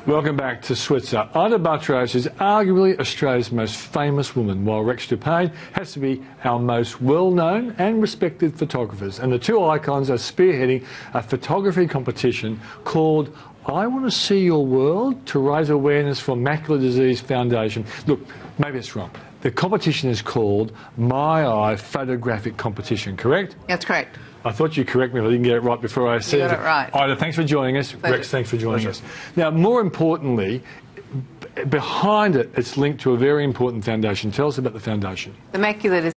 Welcome back to Switzer. Ita Buttrose is arguably Australia's most famous woman, while Rex Dupain has to be our most well-known and respected photographers. And the two icons are spearheading a photography competition called I Want to See Your World to raise awareness for Macular Disease Foundation. Look, maybe it's wrong. The competition is called mEYE Photographic Competition, correct? That's correct. I thought you'd correct me if I didn't get it right before I said it. You got it right. Ita, thanks for joining us. Pleasure. Rex, thanks for joining us. Now, more importantly, behind it, it's linked to a very important foundation. Tell us about the foundation. The Macular Disease.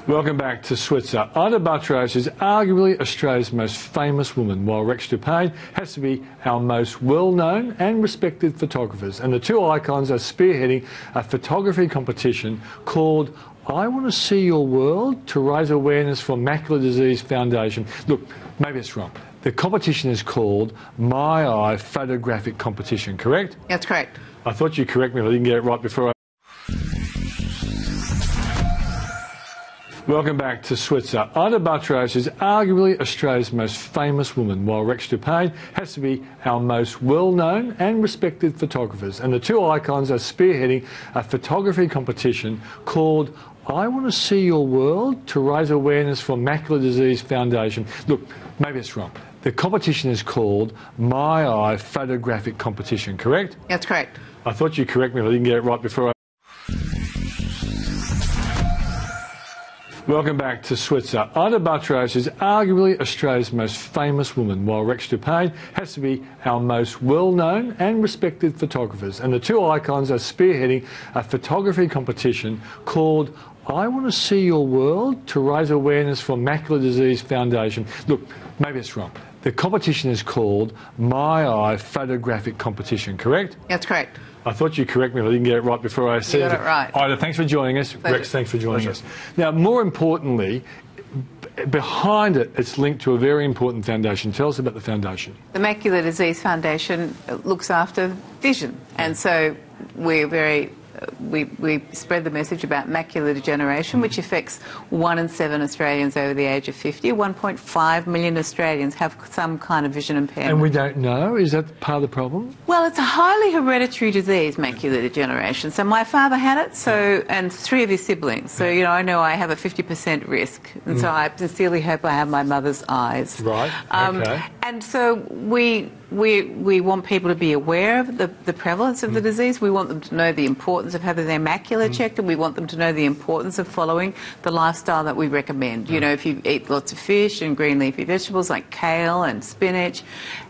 Welcome back to Switzer. Ita Buttrose is arguably Australia's most famous woman, while Rex Dupain has to be our most well-known and respected photographers. And the two icons are spearheading a photography competition called I Want to See Your World to raise awareness for Macular Disease Foundation. Look, maybe it's wrong. The competition is called mEYE Photographic Competition, correct? That's correct. I thought you'd correct me if I didn't get it right before I... Welcome back to Switzer. Ita Buttrose is arguably Australia's most famous woman, while Rex Dupain has to be our most well-known and respected photographers. And the two icons are spearheading a photography competition called I Want to See Your World to raise awareness for Macular Disease Foundation. Look, maybe it's wrong. The competition is called mEYE Photographic Competition, correct? That's correct. I thought you'd correct me if I didn't get it right before I... Welcome back to Switzer. Ita Buttrose is arguably Australia's most famous woman, while Rex Dupain has to be our most well-known and respected photographers. And the two icons are spearheading a photography competition called I Want to See Your World to raise awareness for Macular Disease Foundation. Look, maybe it's wrong. The competition is called mEYE Photographic Competition, correct? That's correct. I thought you'd correct me if I didn't get it right before I said it. You got it right. Ita, thanks for joining us. Pleasure. Rex, thanks for joining us. Now, more importantly, behind it, it's linked to a very important foundation. Tell us about the foundation. The Macular Disease Foundation looks after vision, and so we're very... We spread the message about macular degeneration, which affects 1 in 7 Australians over the age of 50. 1.5 million Australians have some kind of vision impairment. And we don't know? Is that part of the problem? Well, it's a highly hereditary disease, macular degeneration. So my father had it, and 3 of his siblings. So, you know I have a 50% risk. And so I sincerely hope I have my mother's eyes. Right, okay. And so we want people to be aware of the prevalence of the disease. We want them to know the importance of having their macula checked, and we want them to know the importance of following the lifestyle that we recommend. You know, if you eat lots of fish and green leafy vegetables like kale and spinach,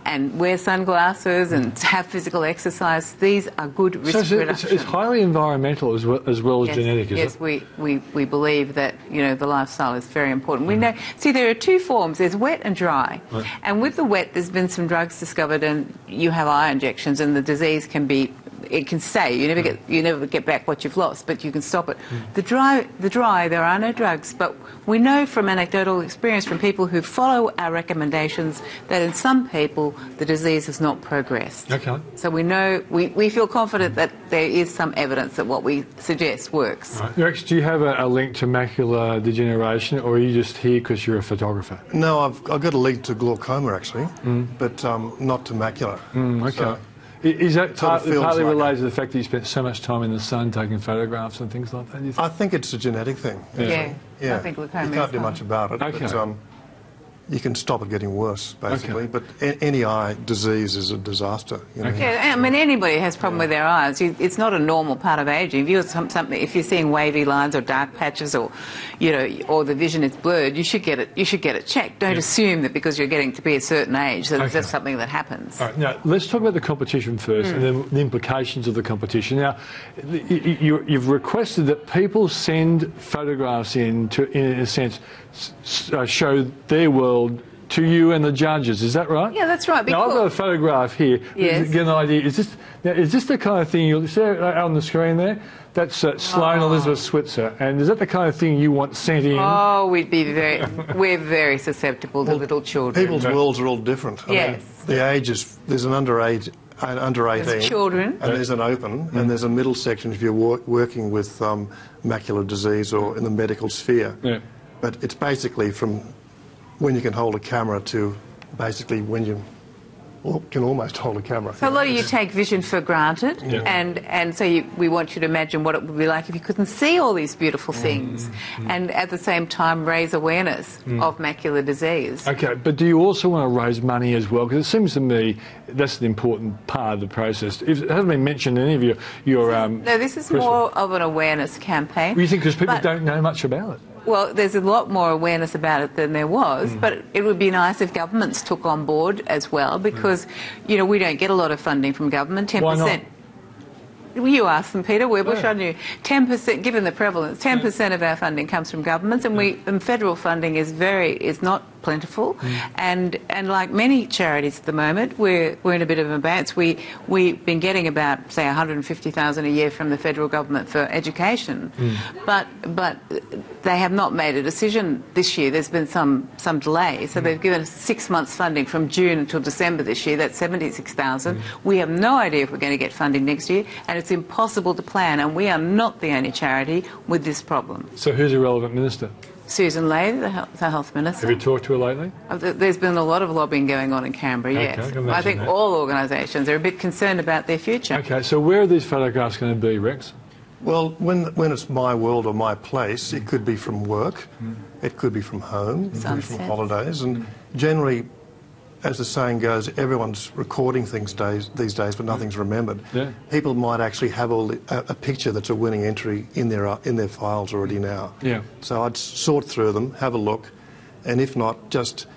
and wear sunglasses and have physical exercise, these are good risk reduction. It's highly environmental as well as yes, genetic, is yes, it? Yes, we believe that, the lifestyle is very important. We know, see, there are 2 forms. There's wet and dry. Right. And with the wet, there's been some drugs discovered, and you have eye injections, and the disease can be... It can stay. You never get back what you've lost, but you can stop it. The dry, there are no drugs, but we know from anecdotal experience from people who follow our recommendations that in some people the disease has not progressed. Okay. So we know, we feel confident that there is some evidence that what we suggest works. Right. Rex, do you have a link to macular degeneration, or are you just here because you're a photographer? No, I've got a link to glaucoma actually, but not to macular. Okay. So, is that partly like related to the fact that you spent so much time in the sun taking photographs and things like that? Do you think? I think it's a genetic thing. Yeah. Yeah. I think glaucoma you can't do much about it. Okay. But, you can stop it getting worse, basically. Okay. But any eye disease is a disaster. Okay. Yeah, I mean, anybody has a problem with their eyes. It's not a normal part of aging. If you're seeing wavy lines or dark patches, or or the vision is blurred, you should get it checked. Don't assume that because you're getting to be a certain age that that's something that happens. All right, now let's talk about the competition first, and then the implications of the competition. Now, you've requested that people send photographs in to, in a sense, show their world to you and the judges. Is that right? Yeah, that's right. Now, I've got a photograph here. Yes. To get an idea. Is this the kind of thing you'll see on the screen there? That's Sloane Elizabeth Switzer. And is that the kind of thing you want sent in? Oh, we're very susceptible to little children. People's worlds are all different. I mean, the ages, there's an under 18, there's children, and there's an open, and there's a middle section if you're working with macular disease or in the medical sphere. Yeah. But it's basically from when you can hold a camera to basically when you can almost hold a camera. So a lot of you take vision for granted, Yeah. and so we want you to imagine what it would be like if you couldn't see all these beautiful things, and at the same time raise awareness of macular disease. Okay, but do you also want to raise money as well? Because it seems to me that's the important part of the process. It hasn't been mentioned in any of your No, this is more of an awareness campaign. You think because people But- don't know much about it? Well, there's a lot more awareness about it than there was, but it would be nice if governments took on board as well, because, you know, we don't get a lot of funding from government. 10%. Why not? You asked them, Peter. We're Yeah. on you. 10%, given the prevalence, 10% of our funding comes from governments, and federal funding is not plentiful. And like many charities at the moment, we're in a bit of a bounce. We've been getting about, say, $150,000 a year from the federal government for education, but they have not made a decision this year. There's been some delay, so they've given us 6 months funding from June until December this year. That's $76,000. We have no idea if we're going to get funding next year, and it's impossible to plan. And we are not the only charity with this problem. So who's a relevant minister? Susan Ley, the Health Minister. Have you talked to her lately? There's been a lot of lobbying going on in Canberra, Okay, yes. I can imagine I think that. all organisations are a bit concerned about their future. Okay, so where are these photographs going to be, Rex? Well, when it's my world or my place, it could be from work, it could be from home, it could be from Sunset. holidays, and generally, as the saying goes, everyone's recording things these days, but nothing's remembered. Yeah. People might actually have a picture that's a winning entry in their files already now. Yeah. So I'd sort through them, have a look, and if not, just...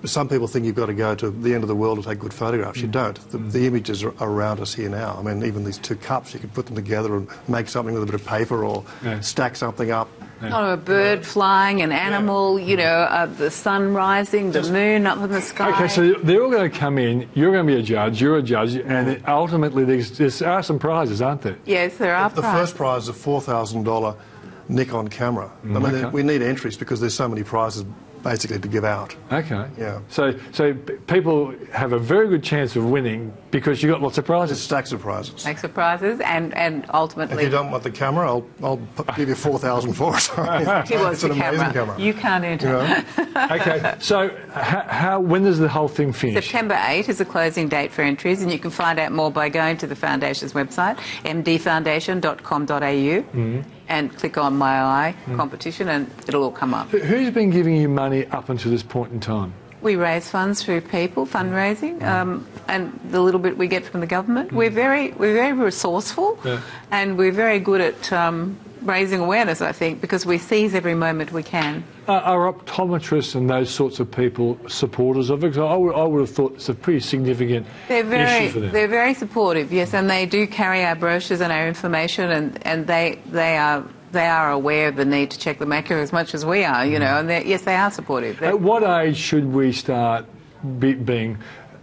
Some people think you've got to go to the end of the world to take good photographs. You don't. The images are around us here now. I mean, even these two cups, you could put them together and make something with a bit of paper or stack something up. Oh, a bird flying, an animal, you know, the sun rising, the moon up in the sky. Okay, so they're all going to come in, you're going to be a judge, you're a judge, and ultimately there are some prizes, aren't there? Yes, there are The prizes. first prize is a $4,000 Nikon camera. I mean, Okay. we need entries because there's so many prizes basically to give out. Okay. Yeah. So people have a very good chance of winning because you've got lots of There's prizes. stacks of prizes. Makes of prizes, and If ultimately... you don't want the camera, I'll give you $4,000 for it. He wants It's an the amazing camera. You can't enter. You know? Okay, so when does the whole thing finish? September 8 is the closing date for entries, and you can find out more by going to the Foundation's website, mdfoundation.com.au, and click on mEYE competition, and it'll all come up. Who's been giving you money up until this point in time? We raise funds through people, fundraising, and the little bit we get from the government. We're very resourceful, and we're very good at raising awareness, I think, because we seize every moment we can. Are optometrists and those sorts of people supporters of it? 'Cause I would have thought it's a pretty significant issue for them. They're very supportive, yes, and they do carry our brochures and our information, and they are aware of the need to check the macula as much as we are, you know, and yes, they are supportive. At what age should we start being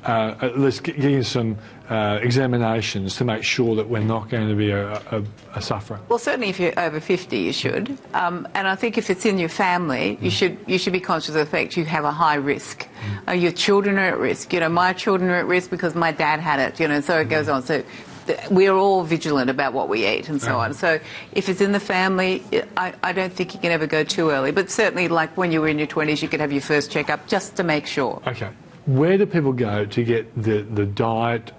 at least getting some examinations to make sure that we're not going to be a sufferer? Well, certainly if you're over 50, you should. And I think if it's in your family, you should be conscious of the fact you have a high risk. Your children are at risk. You know, my children are at risk because my dad had it, you know, and so it goes on. So we are all vigilant about what we eat and so on. So if it's in the family, I don't think you can ever go too early. But certainly, like when you were in your 20s, you could have your first checkup just to make sure. Okay. Where do people go to get the diet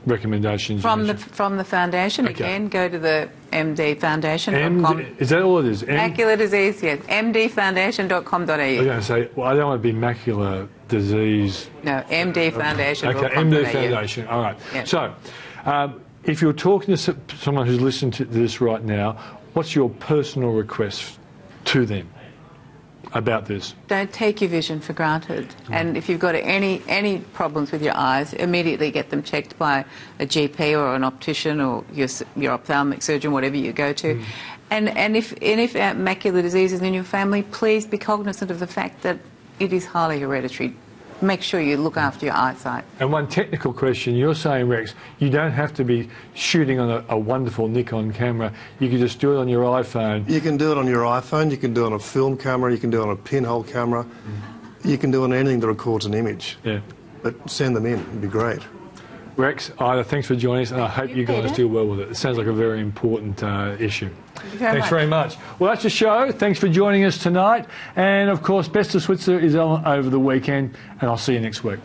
recommendations? From the foundation, Okay. again, go to the mdfoundation.com. Is that all it is? Macular disease, yes. mdfoundation.com.au. I was going to say, well, I don't want to be macular disease. No, mdfoundation.com.au. Okay, MD Foundation. All right. Yeah. So, if you're talking to someone who's listening to this right now, what's your personal request to them about this? Don't take your vision for granted. And if you've got any problems with your eyes, immediately get them checked by a GP or an optician or your ophthalmic surgeon, whatever you go to. And if macular disease is in your family, please be cognizant of the fact that it is highly hereditary. Make sure you look after your eyesight. And one technical question, you're saying, Rex, you don't have to be shooting on a wonderful Nikon camera. You can just do it on your iPhone. You can do it on your iPhone, you can do it on a film camera, you can do it on a pinhole camera, you can do it on anything that records an image. Yeah. But send them in, it'd be great. Rex, Ida, thanks for joining us, and I hope you guys Peter. do well with it. It sounds like a very important issue. Thanks very much. Well, that's the show. Thanks for joining us tonight. And, of course, Best of Switzer is on over the weekend, and I'll see you next week.